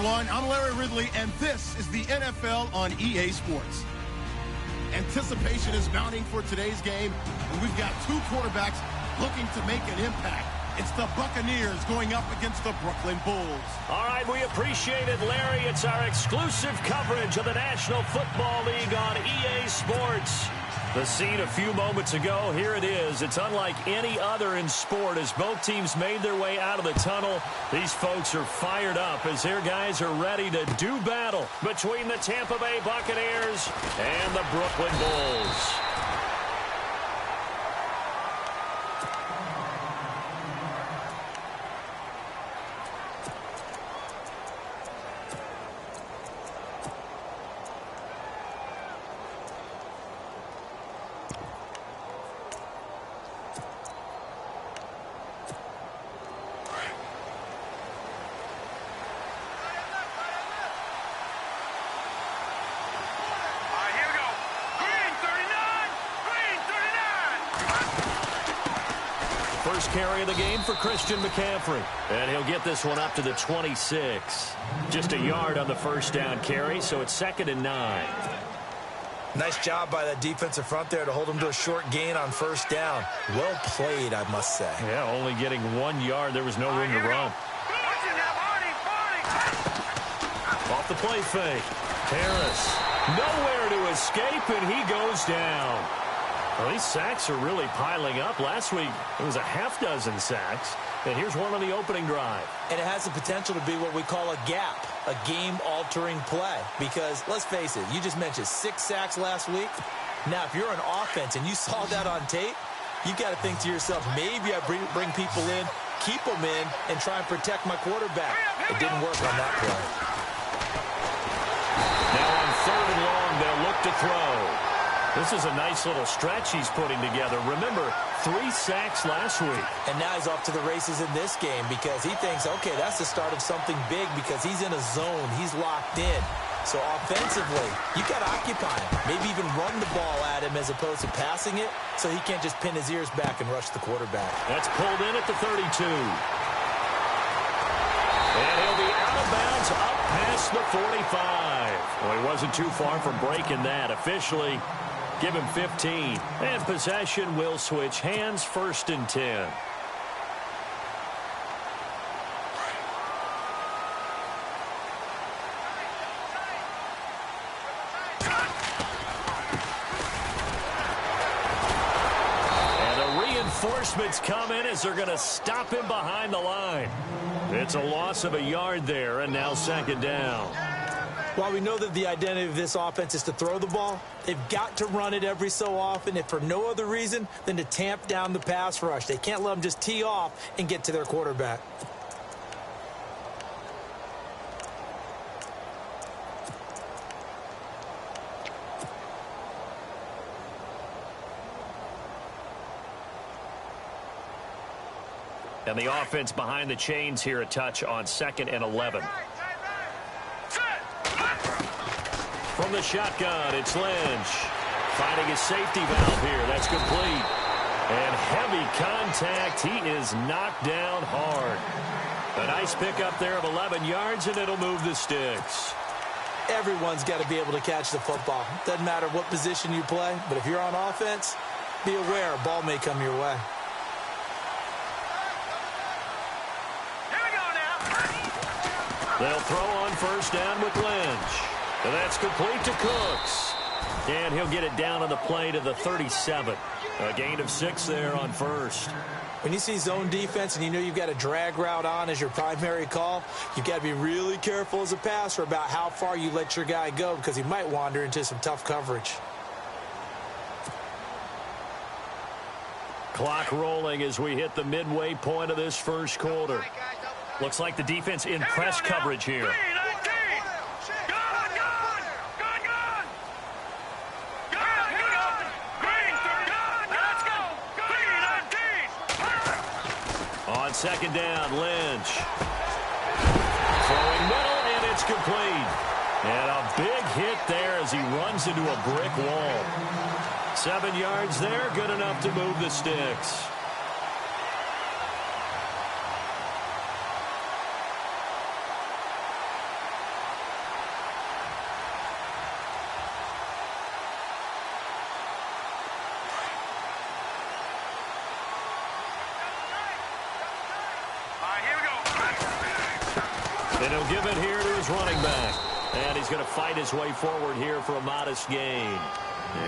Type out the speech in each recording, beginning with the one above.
everyone. I'm Larry Ridley, and this is the NFL on EA Sports. Anticipation is mounting for today's game, and we've got two quarterbacks looking to make an impact. It's the Buccaneers going up against the Brooklyn Bulls. All right, we appreciate it, Larry. It's our exclusive coverage of the National Football League on EA Sports. The scene a few moments ago, here it is. It's unlike any other in sport as both teams made their way out of the tunnel. These folks are fired up as their guys are ready to do battle between the Tampa Bay Buccaneers and the Brooklyn Bulls. First carry of the game for Christian McCaffrey. And he'll get this one up to the 26. Just a yard on the first down carry, so it's 2nd and 9. Nice job by that defensive front there to hold him to a short gain on first down. Well played, I must say. Yeah, only getting 1 yard. There was no room to run. Off the play fake. Harris. Nowhere to escape, and he goes down. Well, these sacks are really piling up. Last week, it was a half-dozen sacks. And here's one on the opening drive. And it has the potential to be what we call a gap, a game-altering play. Because, let's face it, you just mentioned 6 sacks last week. Now, if you're an offense and you saw that on tape, you got to think to yourself, maybe I bring people in, keep them in, and try and protect my quarterback. It didn't work on that play. Now on 3rd and long, they'll look to throw. This is a nice little stretch he's putting together. Remember, 3 sacks last week. And now he's off to the races in this game because he thinks, okay, that's the start of something big because he's in a zone. He's locked in. So offensively, you got to occupy him. Maybe even run the ball at him as opposed to passing it so he can't just pin his ears back and rush the quarterback. That's pulled in at the 32. And he'll be out of bounds up past the 45. Well, he wasn't too far from breaking that. Officially, give him 15. And possession will switch hands, 1st and 10. And the reinforcements come in as they're going to stop him behind the line. It's a loss of a yard there, and now 2nd down. While we know that the identity of this offense is to throw the ball, they've got to run it every so often, if for no other reason than to tamp down the pass rush. They can't let them just tee off and get to their quarterback. And the offense behind the chains here a touch on 2nd and 11. From the shotgun, it's Lynch. Finding his safety valve here. That's complete. And heavy contact. He is knocked down hard. A nice pickup there of 11 yards, and it'll move the sticks. Everyone's got to be able to catch the football. Doesn't matter what position you play, but if you're on offense, be aware a ball may come your way. They'll throw on 1st down with Lynch. And that's complete to Cooks. And he'll get it down on the play to the 37. A gain of 6 there on 1st. When you see zone defense and you know you've got a drag route on as your primary call, you've got to be really careful as a passer about how far you let your guy go because he might wander into some tough coverage. Clock rolling as we hit the midway point of this 1st quarter. Looks like the defense in press coverage here. On 2nd down, Lynch. Throwing middle, and it's complete. And a big hit there as he runs into a brick wall. 7 yards there, good enough to move the sticks. And he'll give it here to his running back. And he's going to fight his way forward here for a modest gain.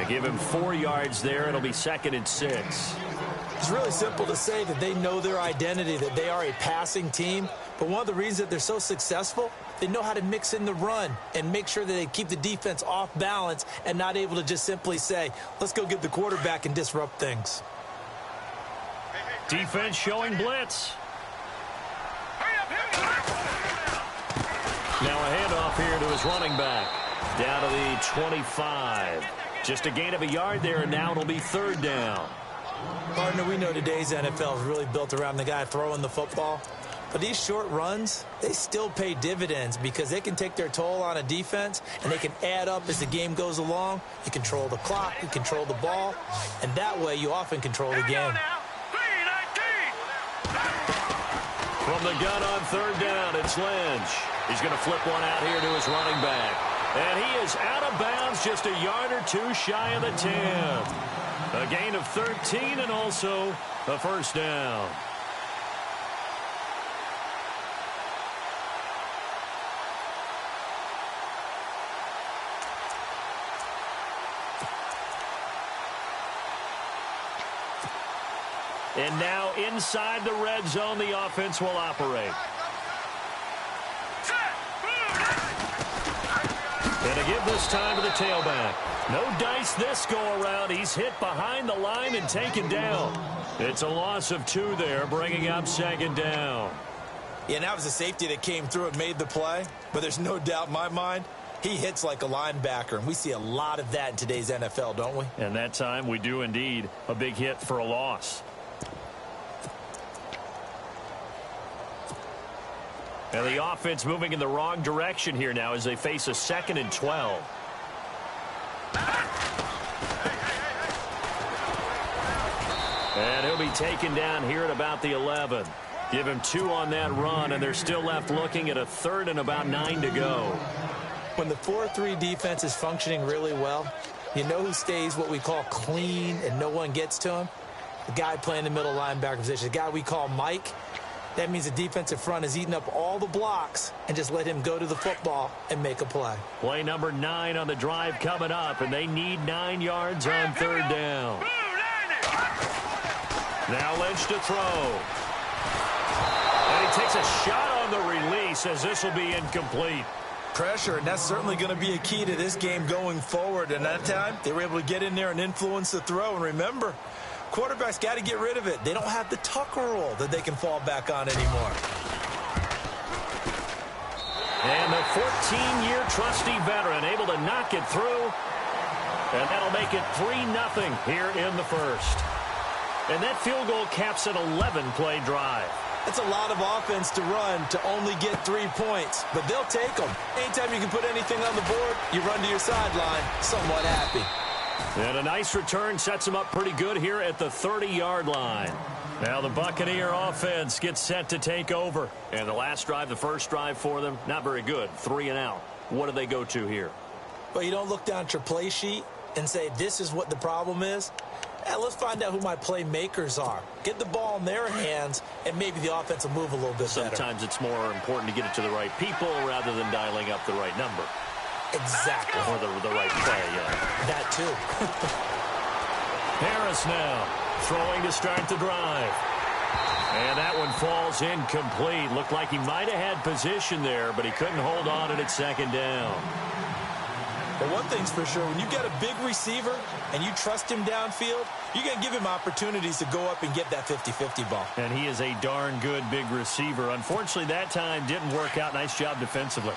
Give him 4 yards there. It'll be 2nd and 6. It's really simple to say that they know their identity, that they are a passing team. But one of the reasons that they're so successful, they know how to mix in the run and make sure that they keep the defense off balance and not able to just simply say, let's go get the quarterback and disrupt things. Defense showing blitz. Now a handoff here to his running back. Down to the 25. Just a gain of a yard there, and now it'll be 3rd down. Partner, we know today's NFL is really built around the guy throwing the football. But these short runs, they still pay dividends because they can take their toll on a defense, and they can add up as the game goes along. You control the clock, you control the ball, and that way you often control the game. From the gun on 3rd down, it's Lynch. He's going to flip one out here to his running back. And he is out of bounds just a yard or 2 shy of the 10. A gain of 13 and also a 1st down. And now inside the red zone, the offense will operate. And to give this time to the tailback. No dice this go-around. He's hit behind the line and taken down. It's a loss of 2 there, bringing up 2nd down. Yeah, that was a safety that came through and made the play. But there's no doubt in my mind, he hits like a linebacker. And we see a lot of that in today's NFL, don't we? And that time we do indeed. A big hit for a loss. And the offense moving in the wrong direction here now as they face a 2nd and 12. And he'll be taken down here at about the 11. Give him 2 on that run, and they're still left looking at a 3rd and about 9 to go. When the 4-3 defense is functioning really well, you know who stays what we call clean and no one gets to him? The guy playing the middle linebacker position, the guy we call Mike. That means the defensive front is eating up all the blocks and just let him go to the football and make a play. Play number 9 on the drive coming up, and they need 9 yards on 3rd down. Now Lynch to throw. And he takes a shot on the release as this will be incomplete. Pressure, and that's certainly going to be a key to this game going forward. And that time, they were able to get in there and influence the throw. And remember, quarterbacks got to get rid of it. They don't have the Tucker rule that they can fall back on anymore. And the 14-year trusty veteran able to knock it through. And that'll make it 3-0 here in the first. And that field goal caps an 11-play drive. That's a lot of offense to run to only get 3 points, but they'll take them. Anytime you can put anything on the board, you run to your sideline somewhat happy. And a nice return sets them up pretty good here at the 30-yard line. Now the Buccaneer offense gets set to take over. And the last drive, the first drive for them, not very good. 3 and out. What do they go to here? Well, you don't look down at your play sheet and say, this is what the problem is. Let's find out who my playmakers are. Get the ball in their hands, and maybe the offense will move a little bit better. Sometimes it's more important to get it to the right people rather than dialing up the right number. Exactly. Or the right play, yeah. That too. Harris now throwing to start the drive. And that one falls incomplete. Looked like he might have had position there, but he couldn't hold on and it's 2nd down. But one thing's for sure, when you got a big receiver and you trust him downfield, you're going to give him opportunities to go up and get that 50-50 ball. And he is a darn good big receiver. Unfortunately, that time didn't work out. Nice job defensively.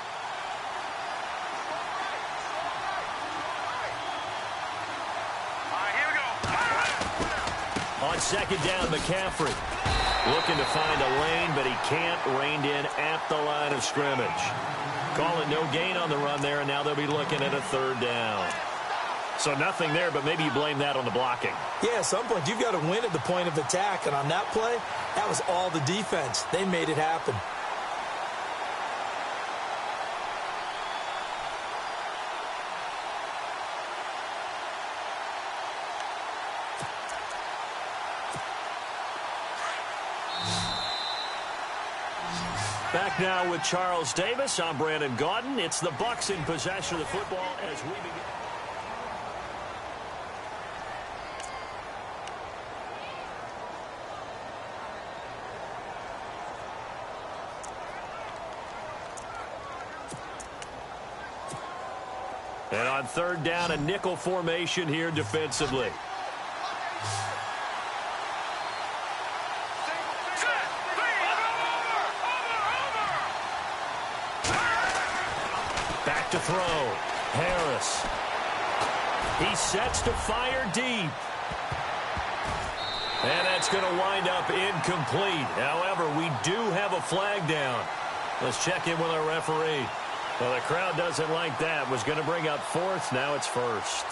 On 2nd down, McCaffrey looking to find a lane, but he can't. Reined in at the line of scrimmage. Call it no gain on the run there, and now they'll be looking at a 3rd down. So nothing there, but maybe you blame that on the blocking. Yeah, at some point, you've got to win at the point of attack, and on that play, that was all the defense. They made it happen. Back now with Charles Davis. I'm Brandon Gaudin. It's the Bucs in possession of the football as we begin. And on third down, a nickel formation here defensively. Back to throw. Harris. He sets to fire deep. And that's going to wind up incomplete. However, we do have a flag down. Let's check in with our referee. Well, the crowd doesn't like that. Was going to bring up fourth. Now it's first.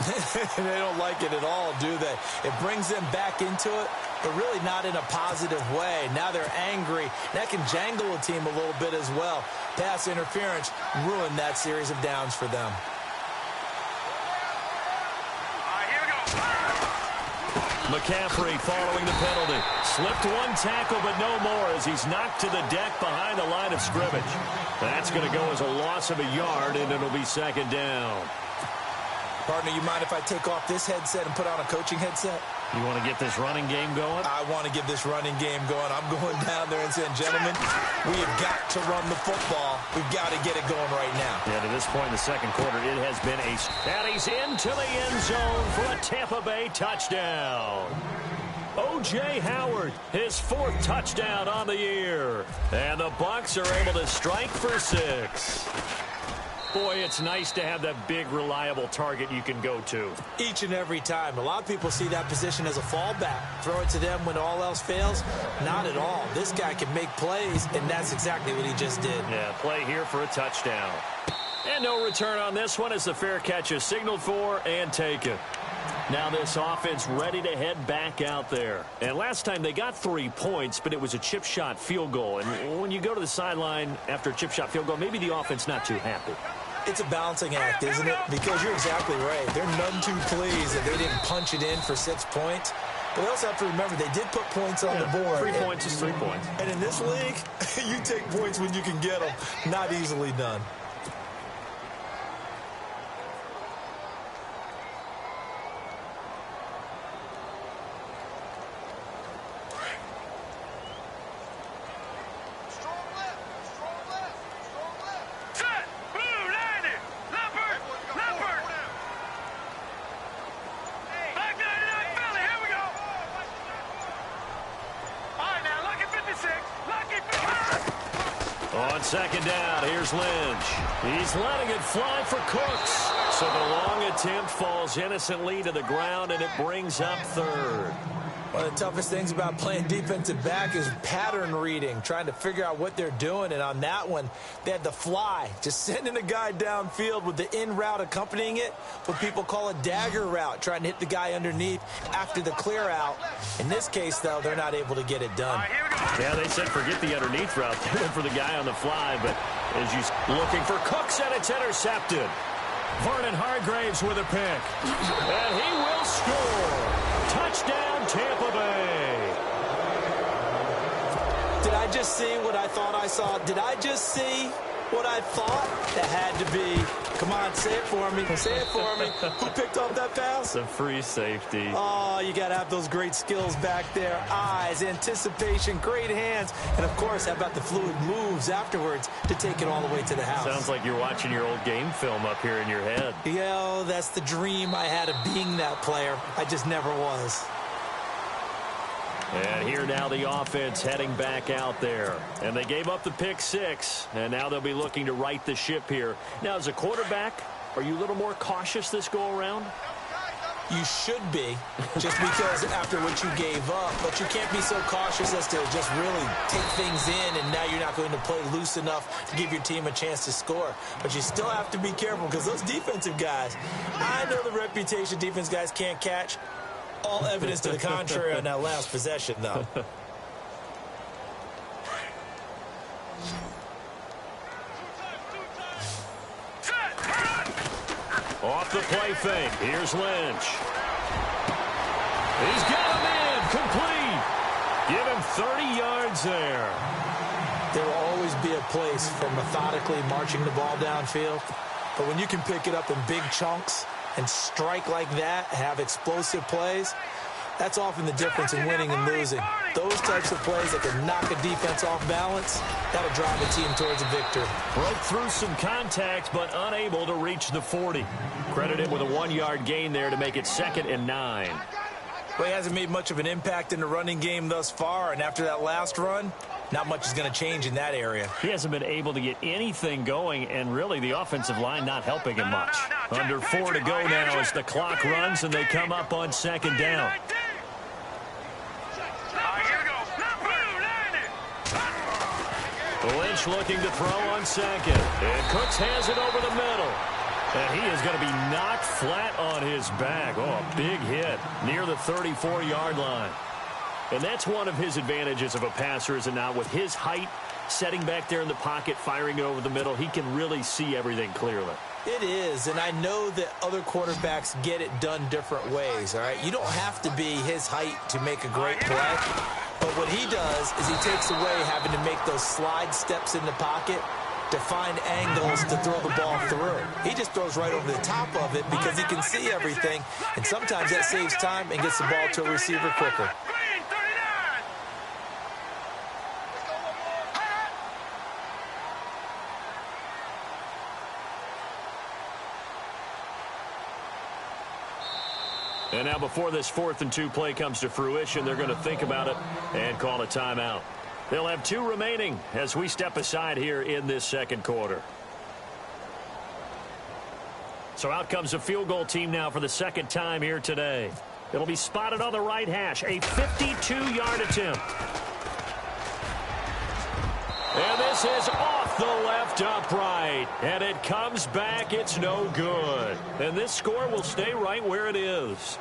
They don't like it at all, do they? It brings them back into it, but really not in a positive way. Now they're angry. That can jangle a team a little bit as well. Pass interference ruined that series of downs for them. McCaffrey following the penalty. Slipped one tackle, but no more as he's knocked to the deck behind the line of scrimmage. That's going to go as a loss of a yard, and it'll be second down. Partner, you mind if I take off this headset and put on a coaching headset? You want to get this running game going? I want to get this running game going. I'm going down there and saying, gentlemen, we have got to run the football. We've got to get it going right now. Yeah, to this point in the second quarter, it has been a... And he's into the end zone for a Tampa Bay touchdown. O.J. Howard, his fourth touchdown on the year. And the Bucs are able to strike for 6. Boy, it's nice to have that big, reliable target you can go to. Each and every time. A lot of people see that position as a fallback. Throw it to them when all else fails. Not at all. This guy can make plays, and that's exactly what he just did. Yeah, play here for a touchdown. And no return on this one as the fair catch is signaled for and taken. Now this offense ready to head back out there. And last time they got 3 points, but it was a chip shot field goal. And when you go to the sideline after a chip shot field goal, maybe the offense not too happy. It's a balancing act, isn't it? Because you're exactly right. They're none too pleased that they didn't punch it in for 6 points. But they also have to remember they did put points on the board. 3 points is 3 points. And in this league, you take points when you can get them. Not easily done. On second down, here's Lynch. He's letting it fly for Cooks. So the long attempt falls innocently to the ground, and it brings up third. One of the toughest things about playing defensive back is pattern reading, trying to figure out what they're doing. And on that one, they had the fly, just sending a guy downfield with the in route accompanying it, what people call a dagger route, trying to hit the guy underneath after the clear out. In this case, though, they're not able to get it done. Yeah, they said forget the underneath route. They went for the guy on the fly, but as you looking for Cooks, and it's intercepted. Vernon Hargraves with a pick. And he will score. Touchdown, Tampa Bay. Did I just see what I thought I saw? Did I just see what I thought? That had to be. Come on, say it for me. Say it for me. Who picked up that pass? It's a free safety. Oh, you got to have those great skills back there. Eyes, anticipation, great hands. And, of course, how about the fluid moves afterwards to take it all the way to the house? Sounds like you're watching your old game film up here in your head. Yeah, that's the dream I had of being that player. I just never was. And here now the offense heading back out there. And they gave up the pick 6. And now they'll be looking to right the ship here. Now, as a quarterback, are you a little more cautious this go-around? You should be, just because after what you gave up. But you can't be so cautious as to just really take things in, and now you're not going to play loose enough to give your team a chance to score. But you still have to be careful because those defensive guys, I know the reputation defense guys can't catch. All evidence to the contrary on that last possession, though. Off the play fake. Here's Lynch. He's got him in. Complete. Give him 30 yards there. There will always be a place for methodically marching the ball downfield. But when you can pick it up in big chunks and strike like that, have explosive plays, that's often the difference in winning and losing. Those types of plays that can knock a defense off balance, that'll drive a team towards a victory. Broke through some contact, but unable to reach the 40. Credit him with a 1-yard gain there to make it 2nd and 9. Well, he hasn't made much of an impact in the running game thus far, and after that last run, not much is going to change in that area. He hasn't been able to get anything going, and really the offensive line not helping him much. Under 4 to go now as the clock runs, and they come up on 2nd down. Lynch looking to throw on 2nd. And Cooks has it over the middle. And he is going to be knocked flat on his back. Oh, a big hit near the 34-yard line. And that's one of his advantages of a passer, is it not? With his height, setting back there in the pocket, firing it over the middle, he can really see everything clearly. It is, and I know that other quarterbacks get it done different ways, all right? You don't have to be his height to make a great play. But what he does is he takes away having to make those slide steps in the pocket to find angles to throw the ball through. He just throws right over the top of it because he can see everything, and sometimes that saves time and gets the ball to a receiver quicker. And now before this 4th and 2 play comes to fruition, they're going to think about it and call a timeout. They'll have 2 remaining as we step aside here in this 2nd quarter. So out comes a field goal team now for the 2nd time here today. It'll be spotted on the right hash, a 52-yard attempt. And this is off the left upright. And it comes back. It's no good. And this score will stay right where it is.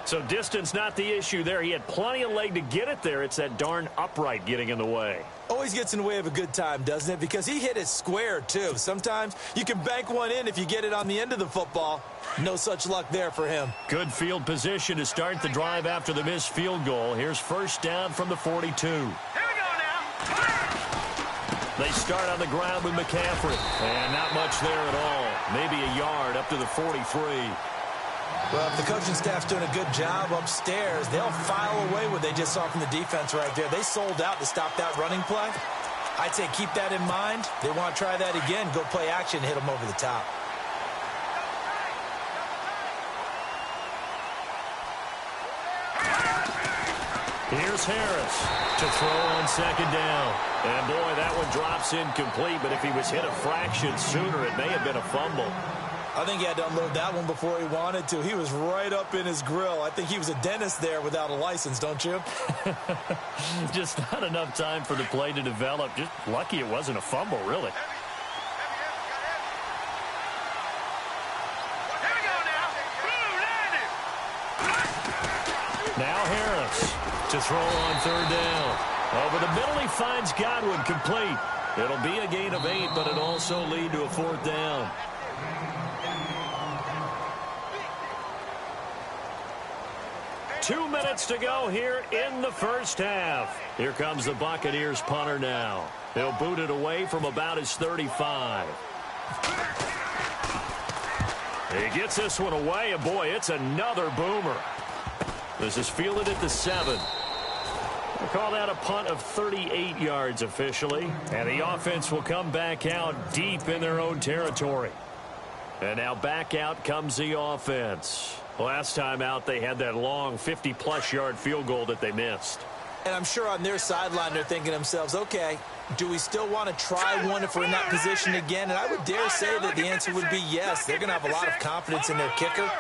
So distance not the issue there. He had plenty of leg to get it there. It's that darn upright getting in the way. Always gets in the way of a good time, doesn't it? Because he hit it square, too. Sometimes you can bank one in if you get it on the end of the football. No such luck there for him. Good field position to start the drive after the missed field goal. Here's 1st down from the 42. Here we go now. They start on the ground with McCaffrey. And not much there at all. Maybe a yard up to the 43. Well, if the coaching staff's doing a good job upstairs, they'll file away what they just saw from the defense right there. They sold out to stop that running play. I'd say keep that in mind. They want to try that again. Go play action, hit them over the top. Here's Harris to throw on 2nd down. And, boy, that one drops incomplete. But if he was hit a fraction sooner, it may have been a fumble. I think he had to unload that one before he wanted to. He was right up in his grill. I think he was a dentist there without a license, don't you? Just not enough time for the play to develop. Just lucky it wasn't a fumble, really. Now Harris to throw on 3rd down. Over the middle, he finds Godwin complete. It'll be a gain of 8, but it'll also lead to a 4th down. Two minutes to go here in the 1st half. Here comes the Buccaneers punter now. He'll boot it away from about his 35. He gets this one away, and boy, it's another boomer. This is fielded at the 7. We'll call that a punt of 38 yards officially. And the offense will come back out deep in their own territory. And now back out comes the offense. Last time out, they had that long 50-plus yard field goal that they missed. And I'm sure on their sideline, they're thinking to themselves, okay, do we still want to try one if we're in that position again? And I would dare say that the answer would be yes. They're going to have a lot of confidence in their kicker.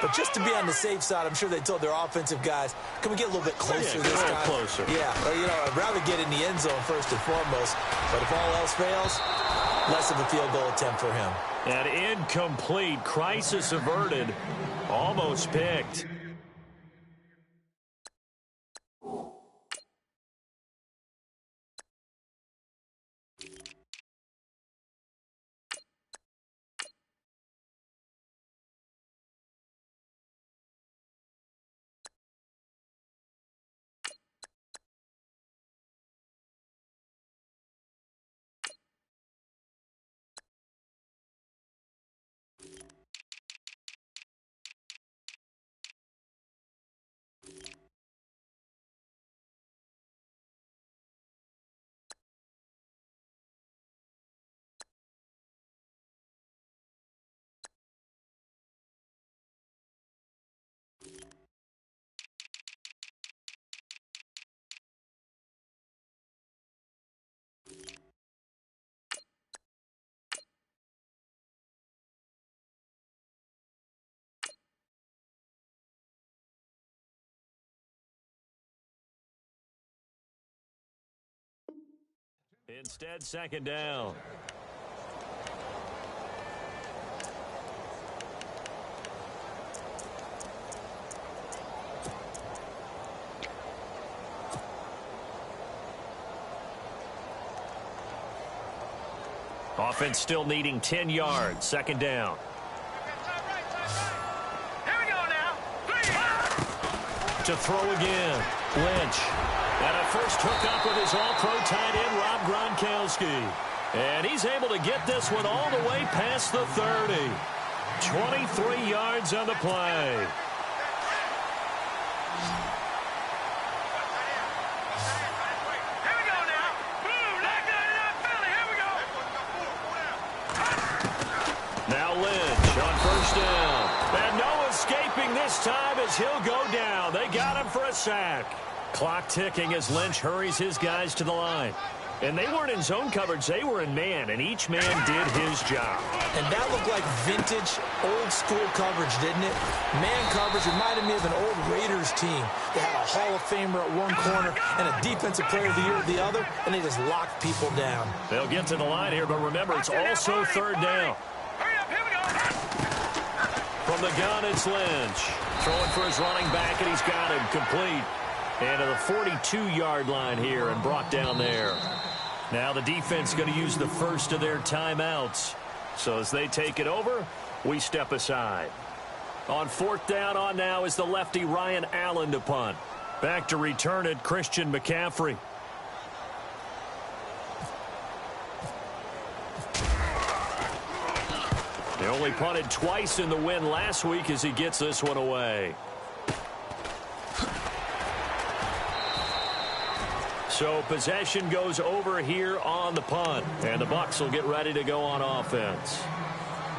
But just to be on the safe side, I'm sure they told their offensive guys, can we get a little bit closer this time? Closer. Yeah, well, you know, I'd rather get in the end zone first and foremost. But if all else fails, less of a field goal attempt for him. An incomplete, crisis averted, almost picked. Instead, second down. Offense still needing 10 yards. Second down. Here we go now. To throw again. Lynch. And a first hookup with his all-pro tight end, Rob Gronkowski. And he's able to get this one all the way past the 30. 23 yards on the play. Now Lynch on first down. And no escaping this time as he'll go down. They got him for a sack. Clock ticking as Lynch hurries his guys to the line. And they weren't in zone coverage. They were in man, and each man did his job. And that looked like vintage, old-school coverage, didn't it? Man coverage reminded me of an old Raiders team. They had a Hall of Famer at one corner and a Defensive Player of the Year at the other, and they just locked people down. They'll get to the line here, but remember, it's also third down. From the gun, it's Lynch. Throwing for his running back, and he's got him complete. And to the 42-yard line here and brought down there. Now the defense going to use the first of their timeouts. So as they take it over, we step aside. On fourth down on now is the lefty Ryan Allen to punt. Back to return it, Christian McCaffrey. They only punted twice in the win last week as he gets this one away. So possession goes over here on the punt. And the Bucs will get ready to go on offense.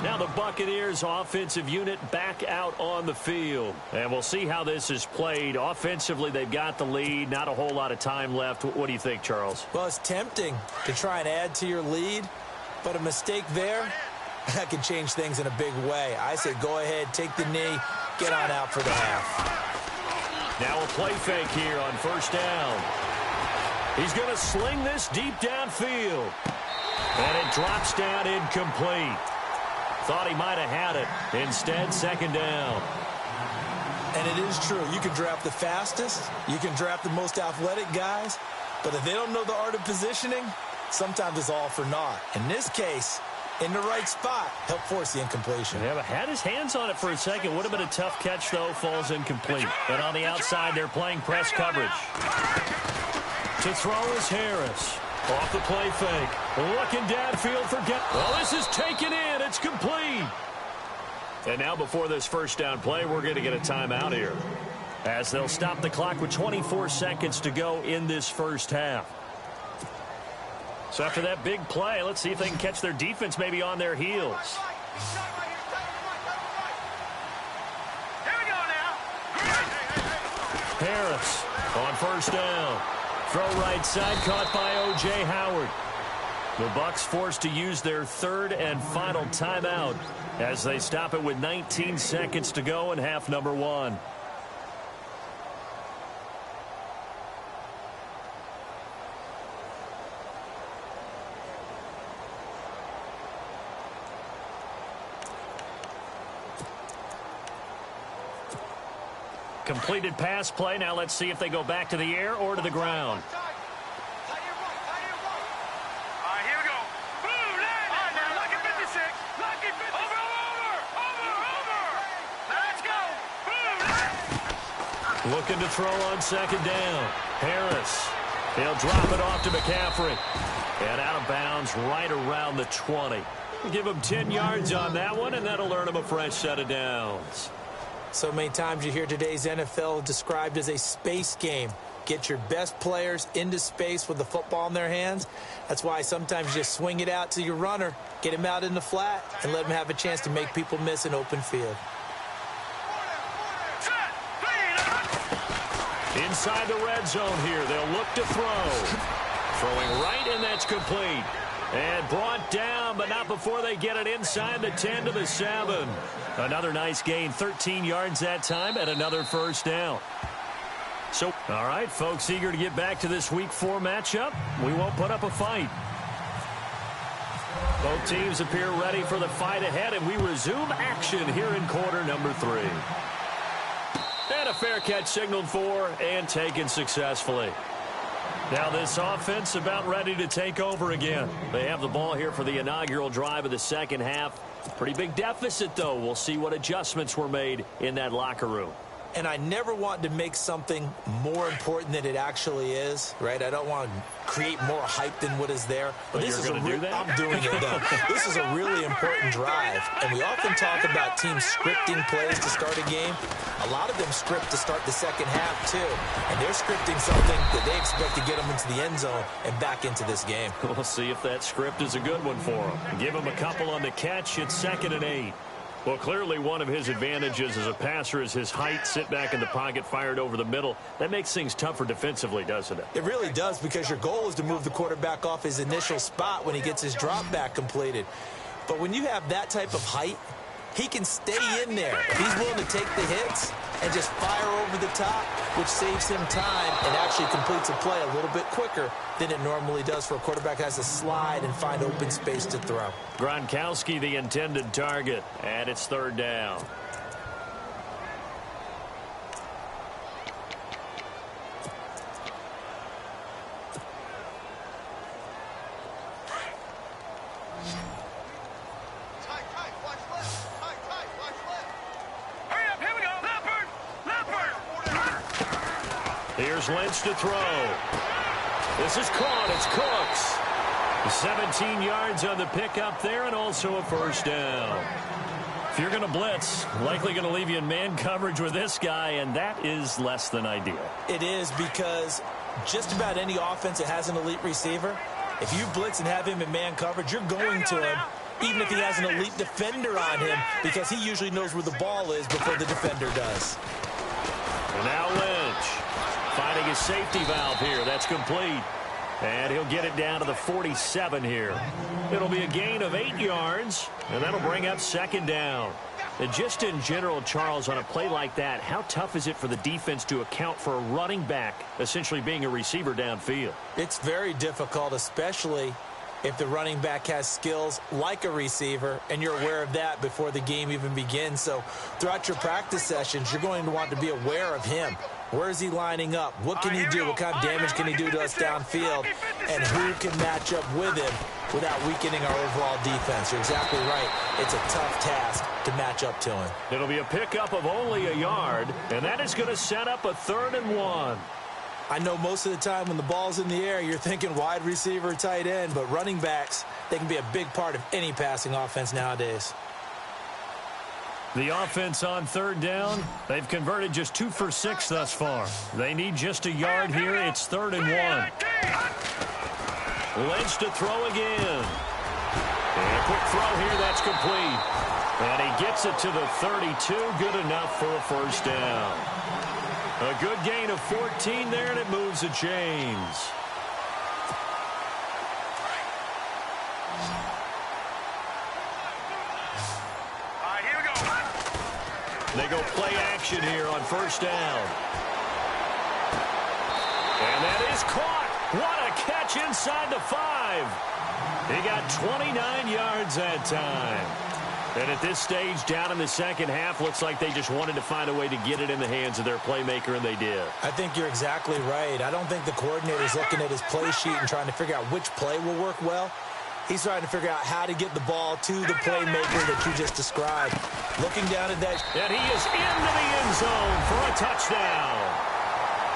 Now the Buccaneers offensive unit back out on the field. And we'll see how this is played. Offensively, they've got the lead. Not a whole lot of time left. What do you think, Charles? Well, it's tempting to try and add to your lead. But a mistake there, that could change things in a big way. I say go ahead, take the knee, get on out for the half. Now a play fake here on first down. He's going to sling this deep downfield. And it drops down incomplete. Thought he might have had it. Instead, second down. And it is true. You can draft the fastest. You can draft the most athletic guys. But if they don't know the art of positioning, sometimes it's all for naught. In this case, in the right spot, help force the incompletion. Yeah, but had his hands on it for a second. Would have been a tough catch, though. Falls incomplete. And on the outside, they're playing press coverage. To throw is Harris. Off the play fake. Looking downfield for well, this is taken in. It's complete. And now before this first down play, we're going to get a timeout here. As they'll stop the clock with 24 seconds to go in this first half. So after that big play, let's see if they can catch their defense maybe on their heels. Here we go now. Harris on first down. Throw right side, caught by O.J. Howard. The Bucs forced to use their third and final timeout as they stop it with 19 seconds to go in half number one. Completed pass play. Now let's see if they go back to the air or to the ground. All right, here we go. Boom, land. All right, now, lucky 56. Lucky 56. Over. Let's go. Boom, land. Looking to throw on second down. Harris. He'll drop it off to McCaffrey. And out of bounds right around the 20. Give him 10 yards on that one, and that'll earn him a fresh set of downs. So many times you hear today's NFL described as a space game. Get your best players into space with the football in their hands. That's why sometimes you just swing it out to your runner, get him out in the flat, and let him have a chance to make people miss an open field. Inside the red zone here, they'll look to throw. Throwing right, and that's complete. And brought down, but not before they get it inside the 10 to the 7. Another nice gain, 13 yards that time, and another first down. So, all right, folks, eager to get back to this Week 4 matchup. We won't put up a fight. Both teams appear ready for the fight ahead, and we resume action here in quarter number 3. And a fair catch signaled for and taken successfully. Now this offense about ready to take over again. They have the ball here for the inaugural drive of the second half. Pretty big deficit, though. We'll see what adjustments were made in that locker room. And I never want to make something more important than it actually is, right? I don't want to create more hype than what is there. But this is going to do that? I'm doing it, though. This is a really important drive. And we often talk about teams scripting plays to start a game. A lot of them script to start the second half, too. And they're scripting something that they expect to get them into the end zone and back into this game. We'll see if that script is a good one for them. Give them a couple on the catch. It's 2nd and 8. Well, clearly one of his advantages as a passer is his height, sit back in the pocket, fired over the middle. That makes things tougher defensively, doesn't it? It really does, because your goal is to move the quarterback off his initial spot when he gets his drop back completed. But when you have that type of height, he can stay in there. If he's willing to take the hits and just fire over the top, which saves him time and actually completes a play a little bit quicker than it normally does for a quarterback that has to slide and find open space to throw. Gronkowski, the intended target, and it's 3rd down. Here's Lynch to throw. This is caught. It's Cooks. 17 yards on the pickup there, and also a 1st down. If you're going to blitz, likely going to leave you in man coverage with this guy, and that is less than ideal. It is, because just about any offense that has an elite receiver, if you blitz and have him in man coverage, you're going to him, even if he has an elite defender on him, because he usually knows where the ball is before the defender does. And now Lynch finding his safety valve here. That's complete. And he'll get it down to the 47 here. It'll be a gain of 8 yards, and that'll bring up 2nd down. And just in general, Charles, on a play like that, how tough is it for the defense to account for a running back essentially being a receiver downfield? It's very difficult, especially if the running back has skills like a receiver, and you're aware of that before the game even begins. So throughout your practice sessions, you're going to want to be aware of him. Where is he lining up? What can he do? What kind of damage can he do to us downfield? And who can match up with him without weakening our overall defense? You're exactly right. It's a tough task to match up to him. It'll be a pickup of only a yard, and that is going to set up a 3rd and 1. I know most of the time when the ball's in the air, you're thinking wide receiver, tight end, but running backs, they can be a big part of any passing offense nowadays. The offense on 3rd down, they've converted just 2 for 6 thus far. They need just a yard here. It's 3rd and 1. Lynch to throw again. And a quick throw here, that's complete. And he gets it to the 32, good enough for a 1st down. A good gain of 14 there, and it moves the chains. They go play action here on 1st down. And that is caught. What a catch inside the 5. He got 29 yards that time. And at this stage, down in the second half, looks like they just wanted to find a way to get it in the hands of their playmaker, and they did. I think you're exactly right. I don't think the coordinator's looking at his play sheet and trying to figure out which play will work well. He's trying to figure out how to get the ball to the playmaker that you just described. Looking down at that. And he is into the end zone for a touchdown.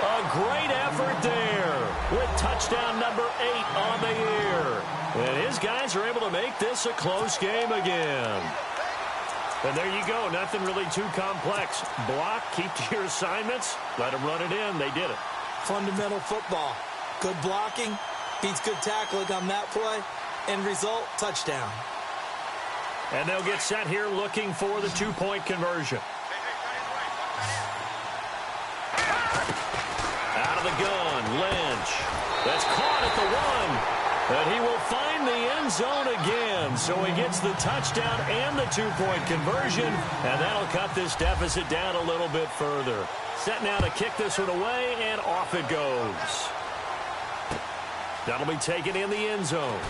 A great effort there with touchdown number 8 on the year. And his guys are able to make this a close game again. And there you go. Nothing really too complex. Block, keep to your assignments, let them run it in. They did it. Fundamental football. Good blocking beats good tackling on that play. End result, touchdown. And they'll get set here looking for the 2-point conversion. Out of the gun, Lynch. That's caught at the 1. And he will find the end zone again. So he gets the touchdown and the two-point conversion. And that'll cut this deficit down a little bit further. Set now to kick this one away, and off it goes. That'll be taken in the end zone.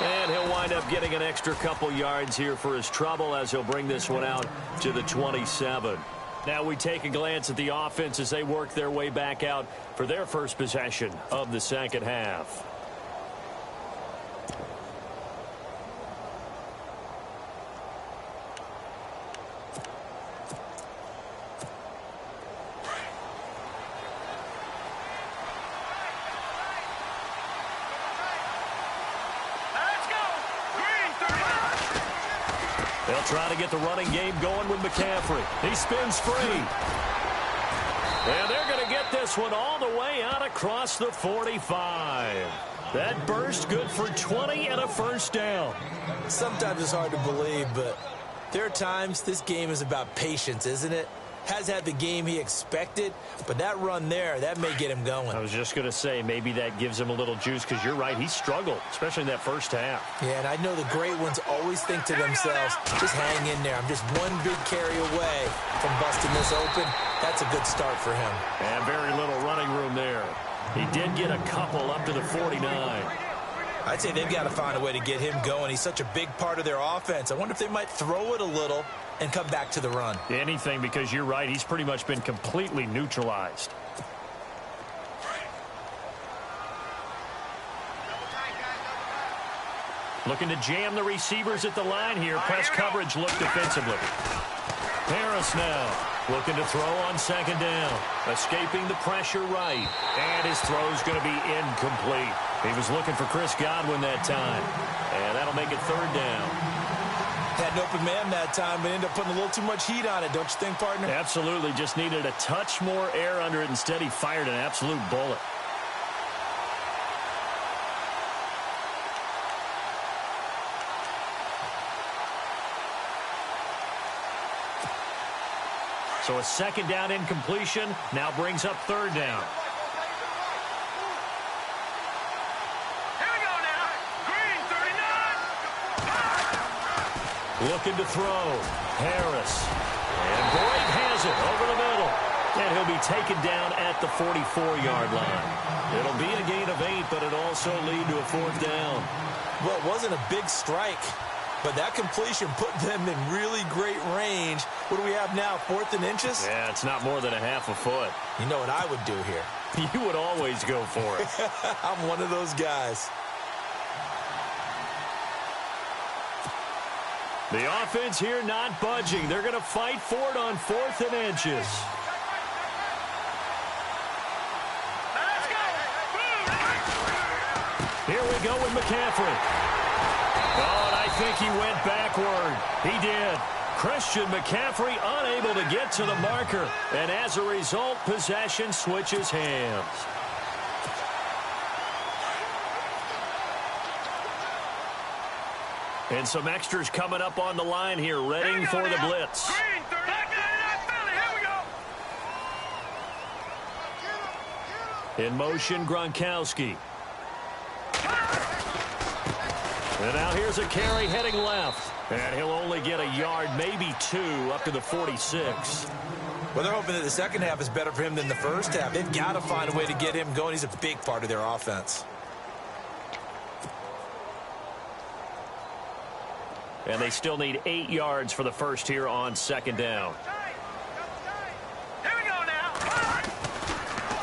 And he'll wind up getting an extra couple yards here for his trouble as he'll bring this one out to the 27. Now we take a glance at the offense as they work their way back out for their first possession of the second half. They'll try to get the running game going with McCaffrey. He spins free. And they're going to get this one all the way out across the 45. That burst good for 20 and a first down. Sometimes it's hard to believe, but there are times this game is about patience, isn't it? Has had the game he expected, but that run there, that may get him going. I was just going to say, maybe that gives him a little juice, because you're right, he struggled, especially in that first half. Yeah, and I know the great ones always think to themselves, just hang in there. I'm just one big carry away from busting this open. That's a good start for him. And very little running room there. He did get a couple up to the 49. I'd say they've got to find a way to get him going. He's such a big part of their offense. I wonder if they might throw it a little and come back to the run. Anything, because you're right, he's pretty much been completely neutralized. Looking to jam the receivers at the line here. Press coverage look defensively. Harris now looking to throw on second down. Escaping the pressure right. And his throw's going to be incomplete. He was looking for Chris Godwin that time. And that'll make it third down. Had an open man that time, but ended up putting a little too much heat on it, don't you think, partner? Absolutely. Just needed a touch more air under it. Instead, he fired an absolute bullet. So a second down incompletion now brings up third down. Here we go now. Green, 39. Looking to throw. Harris. And Boyd has it over the middle. And he'll be taken down at the 44-yard line. It'll be a gain of 8, but it'll also lead to a fourth down. Well, it wasn't a big strike, but that completion put them in really great range. What do we have now, 4th and inches? Yeah, it's not more than a half a foot. You know what I would do here? You would always go for it. I'm one of those guys. The offense here not budging. They're going to fight for it on 4th and inches. Let's go. Here we go with McCaffrey. Oh, and I think he went backward. He did. Christian McCaffrey unable to get to the marker. And as a result, possession switches hands. And some extras coming up on the line here, readying for the blitz. Green, 39. Here we go. In motion, Gronkowski. And now here's a carry heading left. And he'll only get a yard, maybe 2, up to the 46. Well, they're hoping that the second half is better for him than the first half. They've got to find a way to get him going. He's a big part of their offense. And they still need 8 yards for the first here on second down. Here we go now.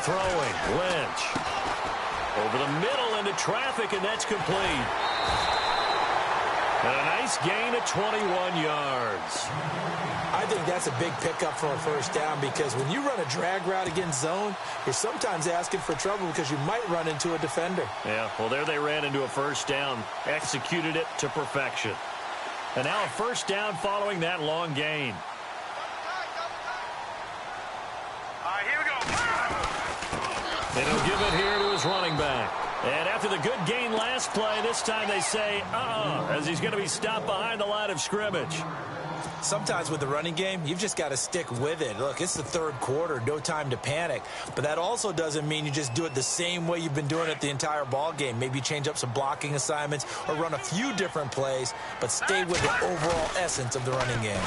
Throwing, Lynch. Over the middle into traffic, and that's complete. And a nice gain of 21 yards. I think that's a big pickup for a first down, because when you run a drag route against zone, you're sometimes asking for trouble because you might run into a defender. Yeah, well, there they ran into a first down, executed it to perfection. And now a first down following that long gain. All right, here we go. And he'll give it here to his running back. And after the good gain last play, this time they say, as he's going to be stopped behind the line of scrimmage. Sometimes with the running game, you've just got to stick with it. Look, it's the third quarter, no time to panic. But that also doesn't mean you just do it the same way you've been doing it the entire ball game. Maybe change up some blocking assignments or run a few different plays, but stay with the overall essence of the running game.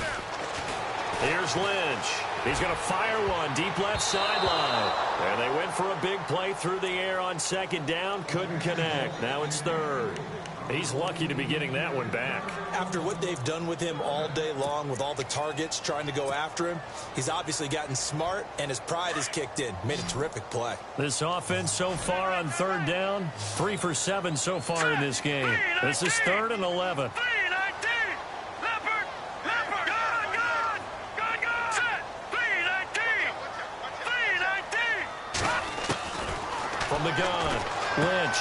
Here's Lynch. He's going to fire one deep left sideline. And they went for a big play through the air on second down. Couldn't connect. Now it's third. He's lucky to be getting that one back. After what they've done with him all day long with all the targets trying to go after him, he's obviously gotten smart and his pride has kicked in. Made a terrific play. This offense so far on third down, 3 for 7 so far in this game. This is 3rd and 11. From the gun, Lynch.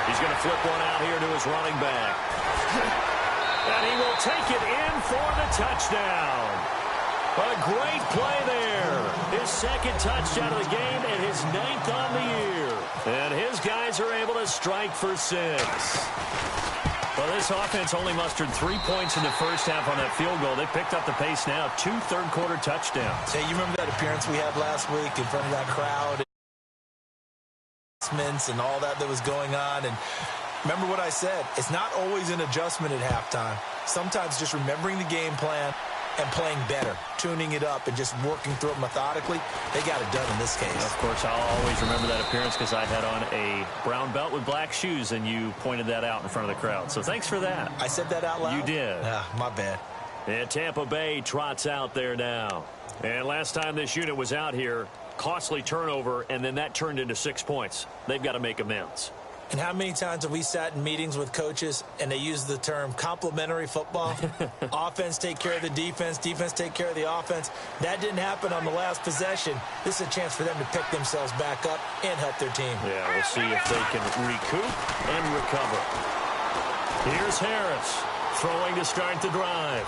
He's going to flip one out here to his running back. And he will take it in for the touchdown. A great play there. His second touchdown of the game and his 9th on the year. And his guys are able to strike for 6. Well, this offense only mustered 3 points in the first half on that field goal. They picked up the pace now. 2 third-quarter touchdowns. Hey, you remember that appearance we had last week in front of that crowd? And all that was going on. And remember what I said. It's not always an adjustment at halftime. Sometimes just remembering the game plan and playing better, tuning it up and just working through it methodically. They got it done in this case. Of course, I'll always remember that appearance because I had on a brown belt with black shoes, and you pointed that out in front of the crowd. So thanks for that. I said that out loud? You did. My bad. And Tampa Bay trots out there now. And last time this unit was out here, costly turnover, and then that turned into 6 points. They've got to make amends. And how many times have we sat in meetings with coaches and they use the term complementary football? Offense take care of the defense, defense take care of the offense. That didn't happen on the last possession. This is a chance for them to pick themselves back up and help their team. Yeah, we'll see if they can recoup and recover. Here's Harris throwing to start the drive.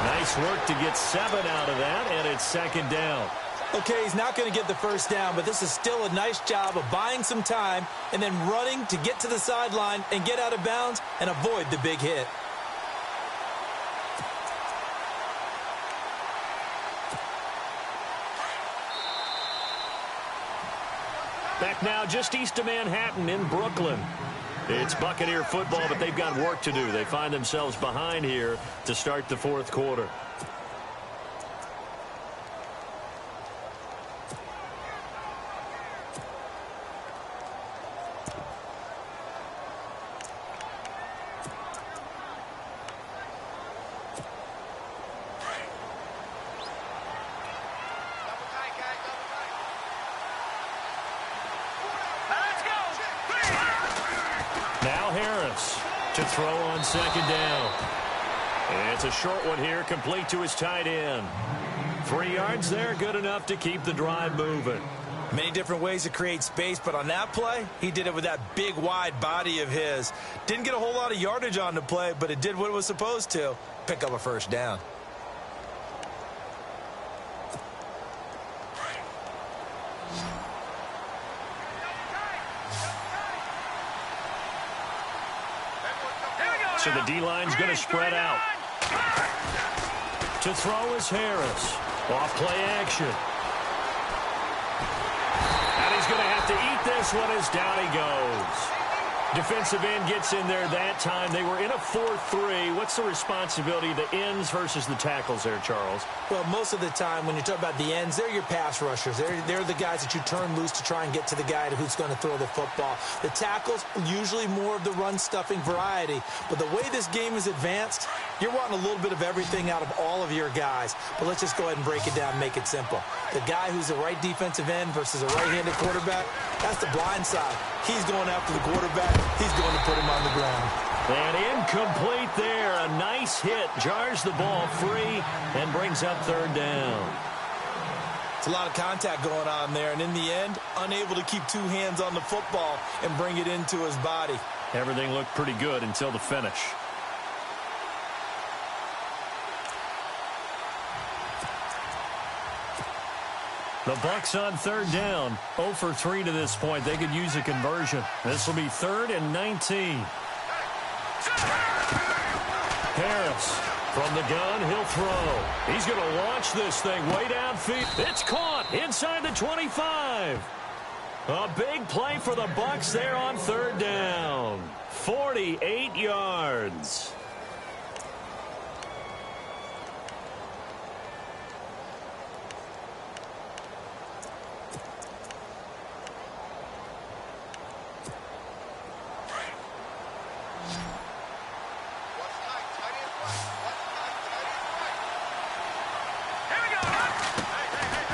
Nice work to get 7 out of that, and it's second down. Okay, he's not going to get the first down, but this is still a nice job of buying some time and then running to get to the sideline and get out of bounds and avoid the big hit. Back now just east of Manhattan in Brooklyn. It's Buccaneer football, but they've got work to do. They find themselves behind here to start the fourth quarter. To throw on second down. And it's a short one here, complete to his tight end. 3 yards there, good enough to keep the drive moving. Many different ways to create space, but on that play, he did it with that big, wide body of his. Didn't get a whole lot of yardage on the play, but it did what it was supposed to. Pick up a first down. So the D-line's going to spread out. To throw is Harris. Off play action. And he's going to have to eat this one as down he goes. Defensive end gets in there that time. They were in a 4-3. What's the responsibility of the ends versus the tackles there, Charles? Well, most of the time when you talk about the ends, they're your pass rushers. They're the guys that you turn loose to try and get to the guy who's going to throw the football. The tackles, usually more of the run-stuffing variety. But the way this game is advanced, you're wanting a little bit of everything out of all of your guys. But let's just go ahead and break it down and make it simple. The guy who's the right defensive end versus a right-handed quarterback, that's the blind side. He's going after the quarterback. He's going to put him on the ground. And incomplete there. A nice hit. Jars the ball free and brings up third down. It's a lot of contact going on there. And in the end, unable to keep 2 hands on the football and bring it into his body. Everything looked pretty good until the finish. The Bucks on third down. 0 for 3 to this point. They could use a conversion. This will be 3rd and 19. Harris from the gun. He'll throw. He's going to launch this thing way downfield. It's caught inside the 25. A big play for the Bucks there on third down. 48 yards.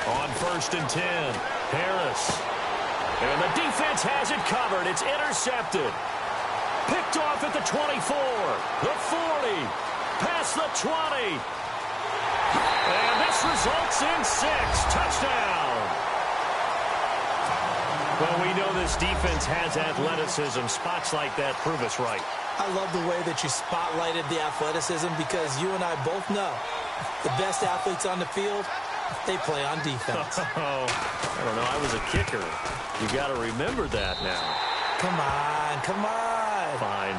On 1st and 10, Harris. And the defense has it covered. It's intercepted. Picked off at the 24, the 40, past the 20. And this results in 6. Touchdown. Well, we know this defense has athleticism. Spots like that prove us right. I love the way that you spotlighted the athleticism because you and I both know the best athletes on the field, they play on defense. Oh, I don't know. I was a kicker. You got to remember that now. Come on, come on. Fine.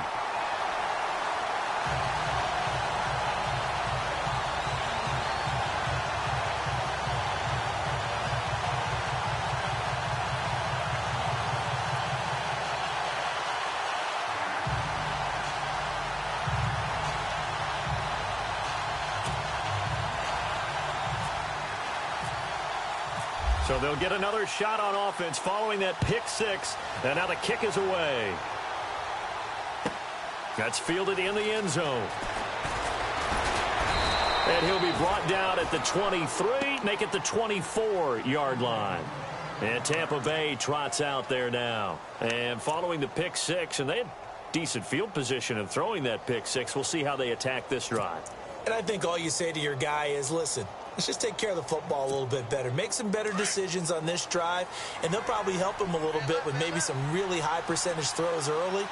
So they'll get another shot on offense following that pick 6. And now the kick is away. That's fielded in the end zone. And he'll be brought down at the 23, make it the 24-yard line. And Tampa Bay trots out there now. And following the pick 6, and they had decent field position in throwing that pick 6. We'll see how they attack this drive. And I think all you say to your guy is, listen, let's just take care of the football a little bit better. Make some better decisions on this drive, and they'll probably help him a little bit with maybe some really high percentage throws early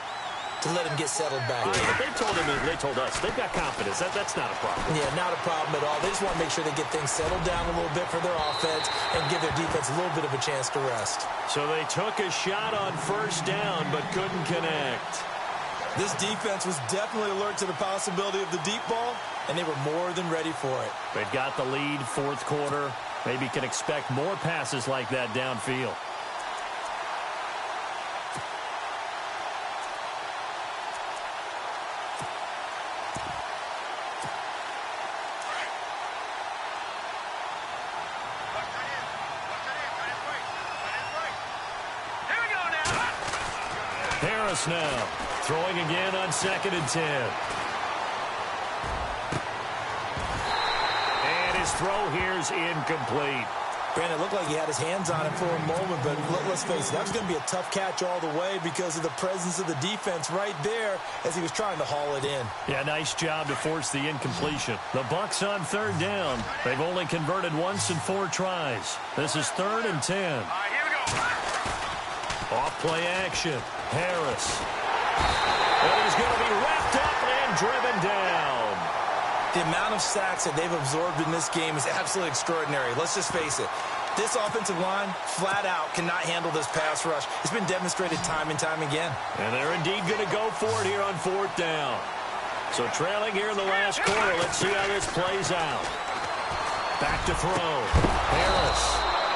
to let him get settled back. Yeah, but they told us they've got confidence. That's not a problem. Yeah, not a problem at all. They just want to make sure they get things settled down a little bit for their offense and give their defense a little bit of a chance to rest. So they took a shot on 1st down but couldn't connect. This defense was definitely alert to the possibility of the deep ball, and they were more than ready for it. They've got the lead, 4th quarter. Maybe can expect more passes like that downfield. Harris now throwing again on 2nd and 10. And his throw here is incomplete. Brandon, it looked like he had his hands on it for a moment, but let's face it, that was going to be a tough catch all the way because of the presence of the defense right there as he was trying to haul it in. Yeah, nice job to force the incompletion. The Bucks on 3rd down. They've only converted once in 4 tries. This is 3rd and 10. All right, here we go. Off play action. Harris. And he's going to be wrapped up and driven down. The amount of sacks that they've absorbed in this game is absolutely extraordinary. Let's just face it. This offensive line, flat out, cannot handle this pass rush. It's been demonstrated time and time again. And they're indeed going to go for it here on 4th down. So trailing here in the last quarter. Let's see how this plays out. Back to throw. Harris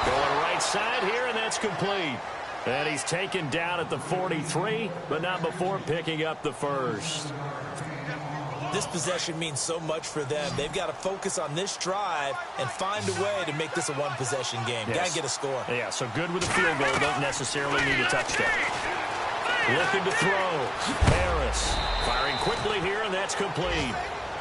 going right side here, and that's complete. And he's taken down at the 43, but not before picking up the 1st. This possession means so much for them. They've got to focus on this drive and find a way to make this a one-possession game. Yes. Got to get a score. Yeah, so good with a field goal. Don't necessarily need a touchdown. Looking to throw. Harris firing quickly here, and that's complete.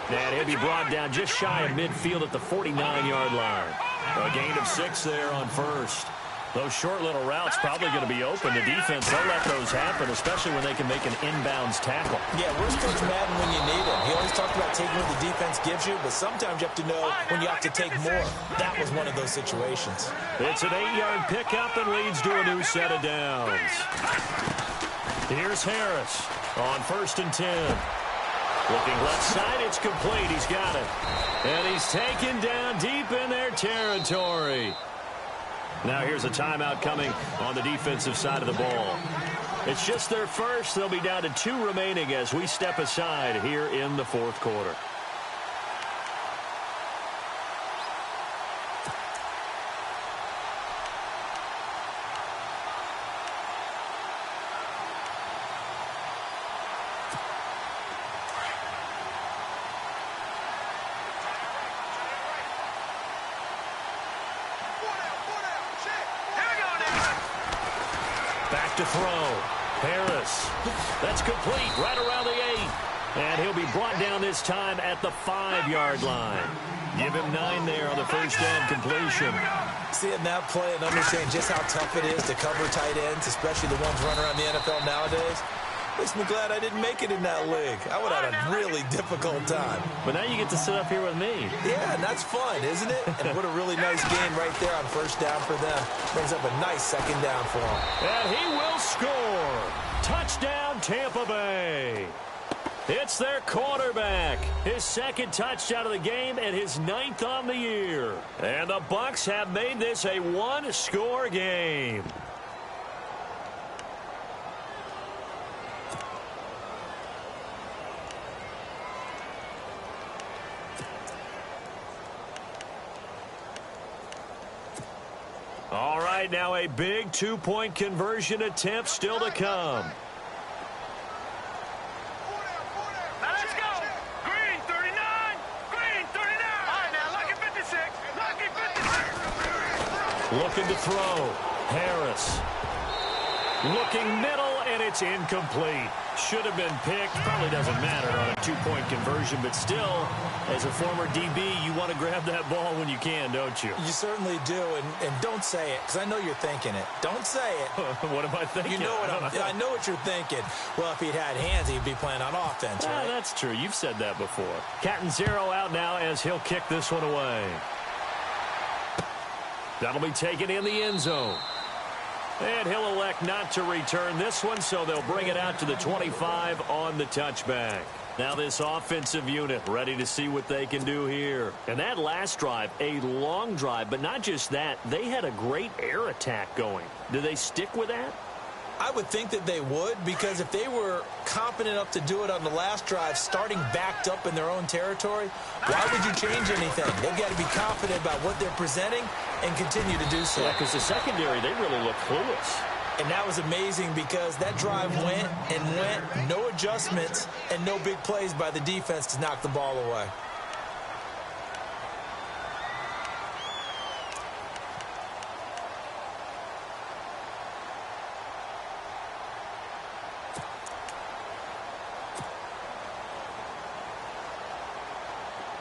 And he'll be brought down just shy of midfield at the 49-yard line. A gain of 6 there on 1st. Those short little routes probably going to be open. The defense, they'll let those happen, especially when they can make an inbounds tackle. Yeah, where's Coach Madden when you need him? He always talked about taking what the defense gives you, but sometimes you have to know when you have to take more. That was one of those situations. It's an 8-yard pickup and leads to a new set of downs. Here's Harris on 1st and 10. Looking left side, it's complete. He's got it. And he's taken down deep in their territory. Now here's a timeout coming on the defensive side of the ball. It's just their first. They'll be down to 2 remaining as we step aside here in the fourth quarter. Back to throw. Harris. That's complete right around the 8. And he'll be brought down this time at the 5-yard line. Give him 9 there on the first down completion. Seeing that play and understanding just how tough it is to cover tight ends, especially the ones running around the NFL nowadays, makes me glad I didn't make it in that league. I would have had a really difficult time. But now you get to sit up here with me. Yeah, and that's fun, isn't it? And what a really nice game right there on first down for them. Brings up a nice second down for them. And he will score. Touchdown, Tampa Bay. It's their quarterback. His second touchdown of the game and his 9th on the year. And the Bucs have made this a 1-score game. All right, now a big 2-point conversion attempt still to come. Now let's go. Green 39. Green 39. All right, now lucky 56. Lucky 56. Looking to throw. Harris. Looking middle, and it's incomplete. Should have been picked. Probably doesn't matter on a 2-point conversion, but still, as a former DB, you want to grab that ball when you can, don't you? You certainly do, and don't say it, because I know you're thinking it. Don't say it. What am I thinking? You know what I know what you're thinking. Well, if he'd had hands, he'd be playing on offense, right? That's true. You've said that before. Cat and 0 out now as he'll kick this one away. That'll be taken in the end zone. And he'll elect not to return this one, so they'll bring it out to the 25 on the touchback. Now this offensive unit ready to see what they can do here. And that last drive, a long drive, but not just that. They had a great air attack going. Do they stick with that? I would think that they would, because if they were confident enough to do it on the last drive, starting backed up in their own territory, why would you change anything? They've got to be confident about what they're presenting and continue to do so. Yeah, because the secondary, they really look clueless. And that was amazing because that drive went and went, no adjustments, and no big plays by the defense to knock the ball away.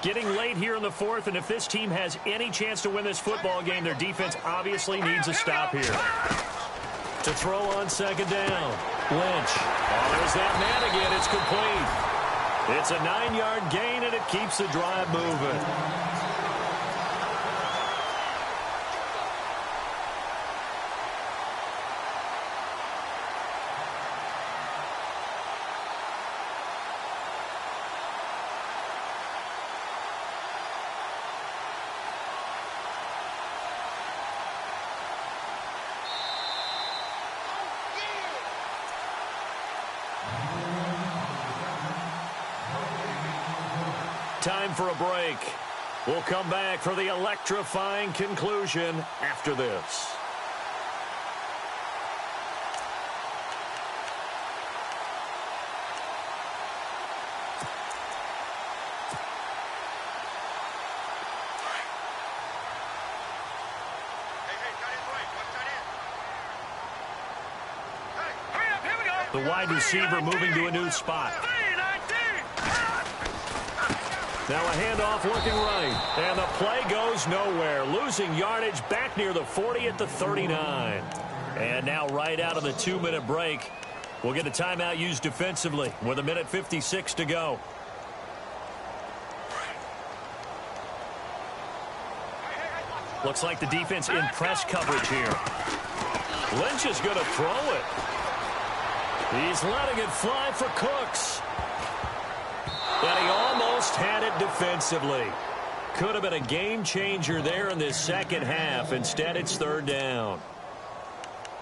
Getting late here in the fourth, and if this team has any chance to win this football game, their defense obviously needs a stop here. To throw on second down. Lynch. Oh, there's that man again. It's complete. It's a 9-yard gain, and it keeps the drive moving. Time for a break. We'll come back for the electrifying conclusion after this. The wide receiver moving to a new spot. Now a handoff looking right. And the play goes nowhere. Losing yardage back near the 40 at the 39. And now right out of the 2-minute break, we'll get a timeout used defensively with 1:56 to go. Looks like the defense in press coverage here. Lynch is going to throw it. He's letting it fly for Cooks. And he almost had it defensively. Could have been a game changer there in this second half. Instead, it's third down.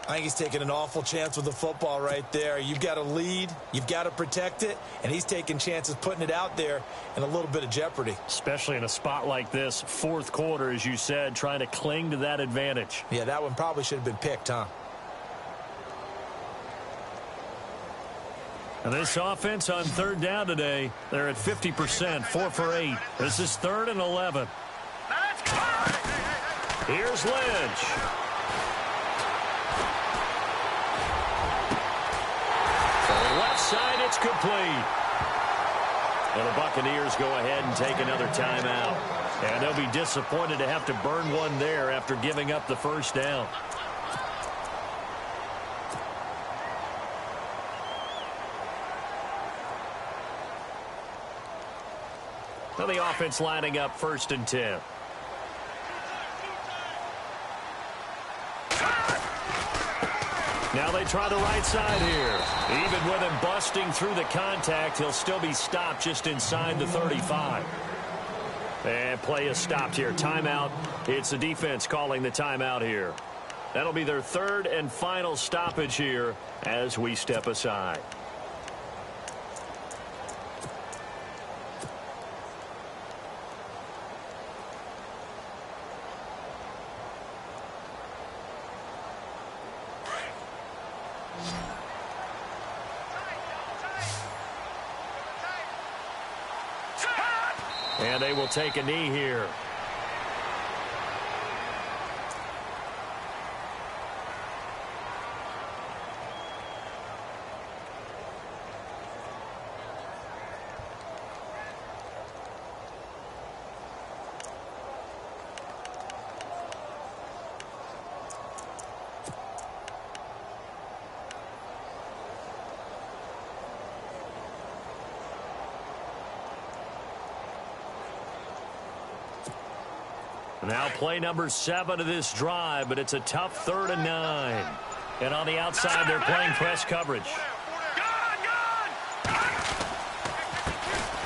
I think he's taking an awful chance with the football right there. You've got to lead, you've got to protect it, and he's taking chances putting it out there in a little bit of jeopardy. Especially in a spot like this, fourth quarter, as you said, trying to cling to that advantage. Yeah, that one probably should have been picked, huh? And this offense on third down today, they're at 50%, 4 for 8. This is 3rd and 11. Here's Lynch. Left side, it's complete. And the Buccaneers go ahead and take another timeout. And they'll be disappointed to have to burn one there after giving up the first down. Now the offense lining up 1st and 10. Now they try the right side here. Even with him busting through the contact, he'll still be stopped just inside the 35. And play is stopped here. Timeout. It's the defense calling the timeout here. That'll be their 3rd and final stoppage here as we step aside. And they will take a knee here. Now play number 7 of this drive, but it's a tough 3rd and 9. And on the outside, they're playing press coverage.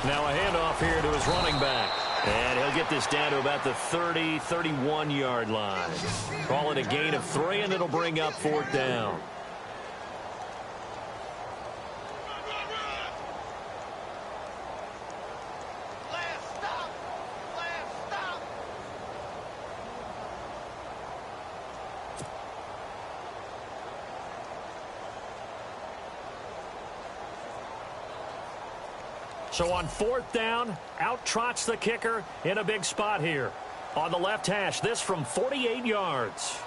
Now a handoff here to his running back. And he'll get this down to about the 30, 31-yard line. Call it a gain of 3, and it'll bring up 4th down. So on 4th down, out trots the kicker in a big spot here. On the left hash, this from 48 yards.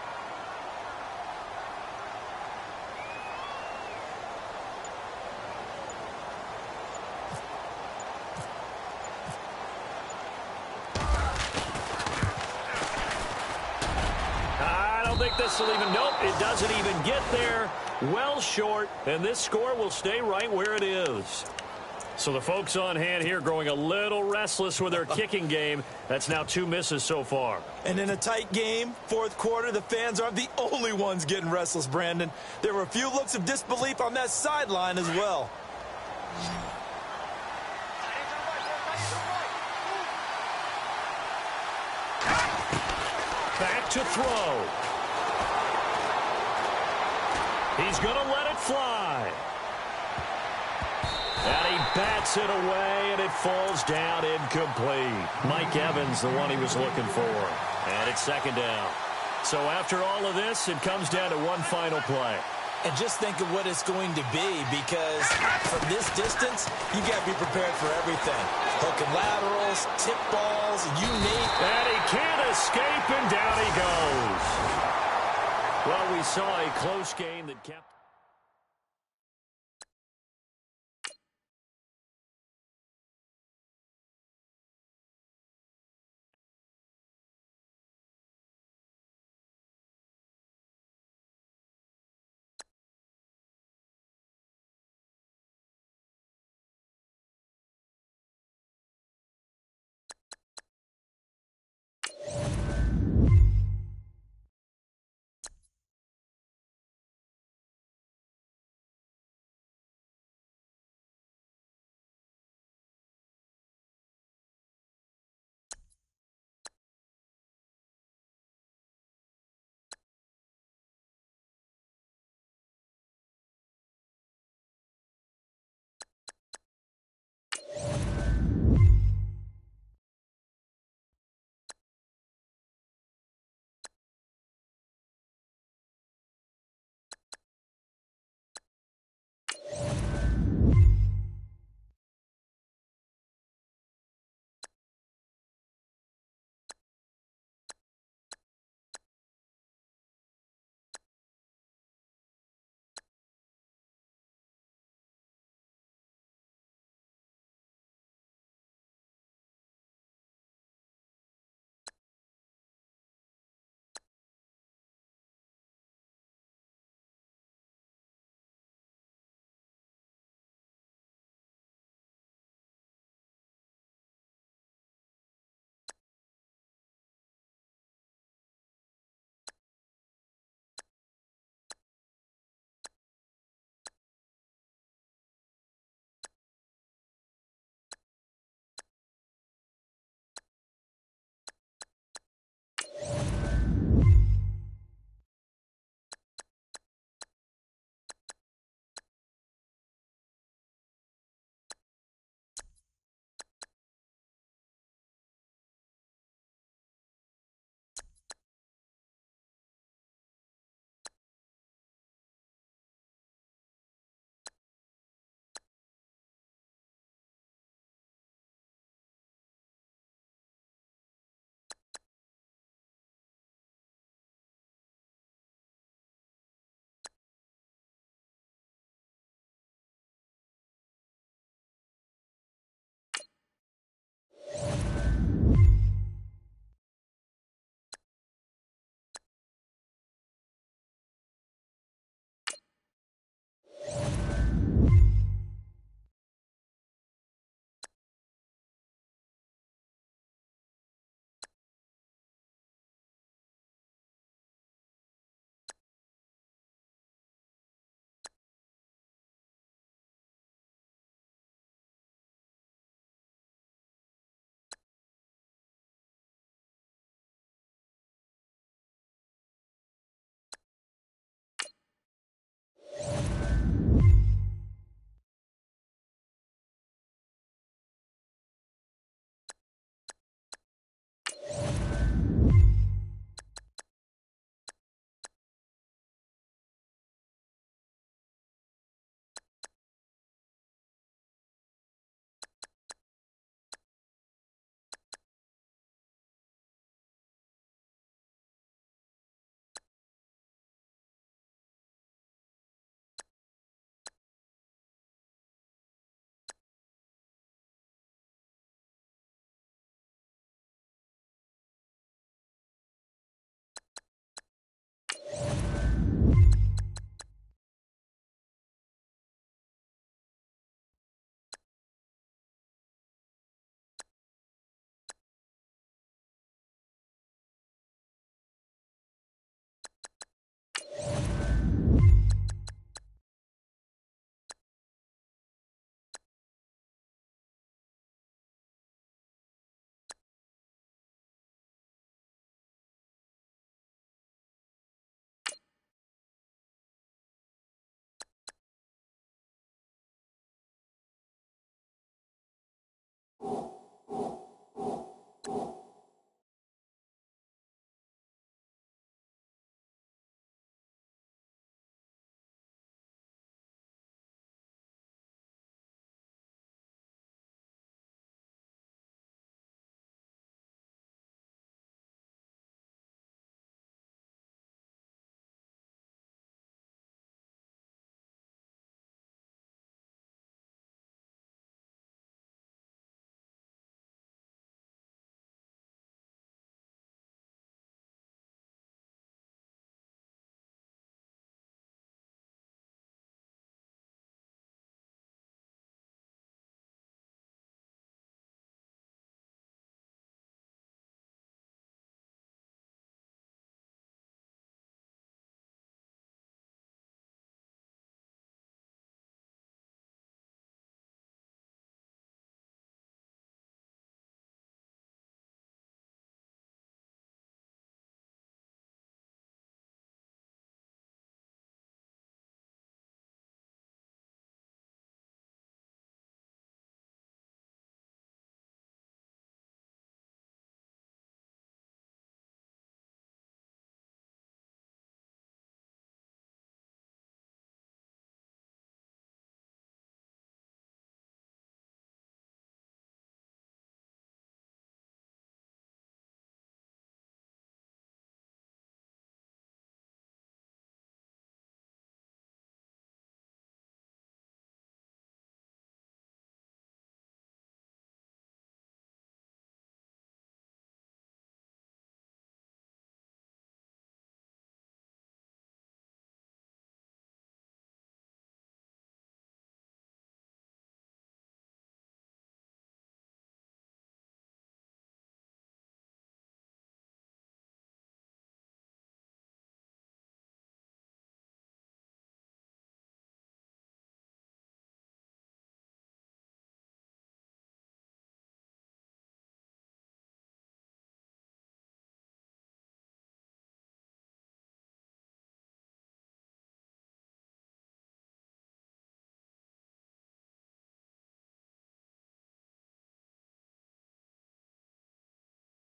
I don't think this will even, nope, it doesn't even get there. Well short, and this score will stay right where it is. So the folks on hand here growing a little restless with their kicking game. That's now 2 misses so far. And in a tight game, 4th quarter, the fans aren't the only ones getting restless, Brandon. There were a few looks of disbelief on that sideline as well. Back to throw. He's going to let it fly. And he bats it away, and it falls down incomplete. Mike Evans, the one he was looking for. And it's 2nd down. So after all of this, it comes down to one final play. And just think of what it's going to be, because from this distance, you got to be prepared for everything. Hook and laterals, tip balls, you name it. And he can't escape, and down he goes. Well, we saw a close game that kept...